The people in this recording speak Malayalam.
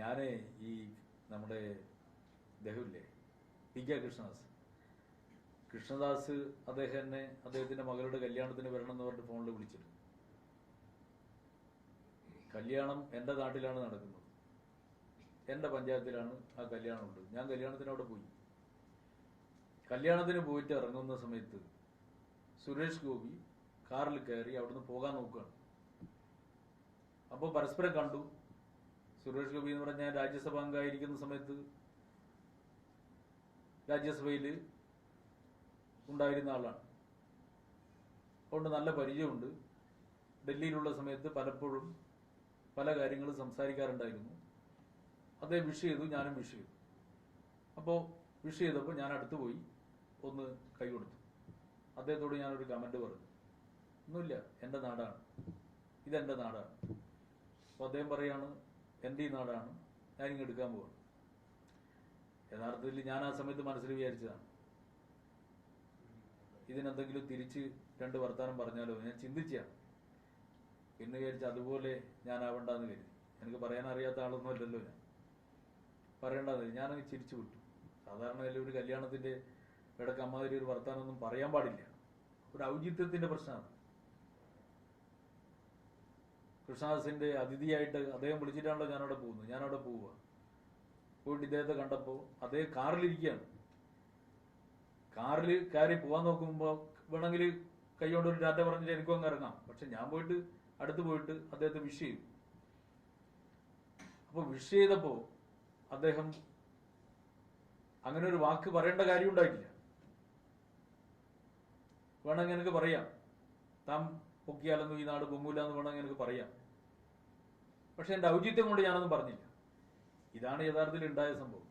ഞാൻ ഈ നമ്മുടെ ഇദ്ദേഹമില്ലേ പി.കെ. കൃഷ്ണദാസ് അദ്ദേഹത്തിന്റെ മകളുടെ കല്യാണത്തിന് വരണം എന്ന് പറഞ്ഞിട്ട് ഫോണിൽ വിളിച്ചിരുന്നു. കല്യാണം എൻ്റെ നാട്ടിലാണ് നടക്കുന്നത്, എൻ്റെ പഞ്ചായത്തിലാണ് ആ കല്യാണം ഉണ്ട്. ഞാൻ കല്യാണത്തിന് അവിടെ പോയി. കല്യാണത്തിന് പോയിട്ട് ഇറങ്ങുന്ന സമയത്ത് സുരേഷ് ഗോപി കാറിൽ കയറി അവിടുന്ന് പോകാൻ നോക്കുകയാണ്. അപ്പോൾ പരസ്പരം കണ്ടു. സുരേഷ് ഗോപി എന്ന് പറഞ്ഞാൽ രാജ്യസഭ അംഗമായിരിക്കുന്ന സമയത്ത് രാജ്യസഭയിൽ ഉണ്ടായിരുന്ന ആളാണ്. അതുകൊണ്ട് നല്ല പരിചയമുണ്ട്. ഡൽഹിയിലുള്ള സമയത്ത് പലപ്പോഴും പല കാര്യങ്ങളും സംസാരിക്കാറുണ്ടായിരുന്നു. അദ്ദേഹം വിഷ് ചെയ്തു, ഞാനും വിഷ് ചെയ്തു. അപ്പോൾ വിഷ് ചെയ്തപ്പോൾ ഞാൻ അടുത്ത് പോയി ഒന്ന് കൈ കൊടുത്തു. അദ്ദേഹത്തോട് ഞാനൊരു കമന്റ് പറഞ്ഞു, ഒന്നുമില്ല, എൻ്റെ നാടാണ്, ഇതെൻ്റെ നാടാണ്. അപ്പോൾ അദ്ദേഹം പറയാണ് എൻ്റെ ഈ നാടാണ്, ഞാനിങ്ങ് എടുക്കാൻ പോവാണ്. യഥാർത്ഥത്തിൽ ഞാൻ ആ സമയത്ത് മനസ്സിൽ വിചാരിച്ചതാണ്, ഇതിനെന്തെങ്കിലും തിരിച്ച് രണ്ട് വർത്താനം പറഞ്ഞാലോ ഞാൻ ചിന്തിച്ചാണ്. പിന്നെ വിചാരിച്ച അതുപോലെ ഞാൻ ആവണ്ടെന്ന് കരുതി. എനിക്ക് പറയാൻ അറിയാത്ത ആളൊന്നും അല്ലല്ലോ, ഞാൻ പറയേണ്ടത് ഞാനങ്ങ് ചിരിച്ചു വിട്ടു. സാധാരണ ഒരു കല്യാണത്തിന്റെ ഇടയ്ക്ക് അമ്മാതിരി ഒരു വർത്താനൊന്നും പറയാൻ പാടില്ല, ഒരു ഔചിത്യത്തിന്റെ പ്രശ്നമാണ്. കൃഷ്ണദാസിന്റെ അതിഥിയായിട്ട് അദ്ദേഹം വിളിച്ചിട്ടാണല്ലോ ഞാനവിടെ പോകുന്നത്. ഞാനവിടെ പോവുക, പോയിട്ട് ഇദ്ദേഹത്തെ കണ്ടപ്പോൾ അദ്ദേഹം കാറിലിരിക്കുകയാണ്. കാറിൽ കയറി പോകാൻ നോക്കുമ്പോൾ വേണമെങ്കിൽ കൈകൊണ്ട് ഒരു ടാറ്റ പറഞ്ഞിട്ട് എനിക്കും അങ്ങ് ഇറങ്ങാം. പക്ഷെ ഞാൻ പോയിട്ട് അടുത്ത് പോയിട്ട് അദ്ദേഹത്തെ വിഷ് ചെയ്തു. അപ്പോൾ വിഷ് ചെയ്തപ്പോൾ അദ്ദേഹം അങ്ങനെ ഒരു വാക്ക് പറയേണ്ട കാര്യം ഉണ്ടായിട്ടില്ല. വേണമെങ്കിൽ എനിക്ക് പറയാം, താൻ പൊക്കിയാലൊന്നും ഈ നാട് പൊങ്ങൂല എന്ന് വേണമെങ്കിൽ എനിക്ക് പറയാം. പക്ഷെ എൻ്റെ ഔചിത്യം കൊണ്ട് ഞാനൊന്നും പറഞ്ഞില്ല. ഇതാണ് യഥാർത്ഥത്തിൽ ഉണ്ടായ സംഭവം.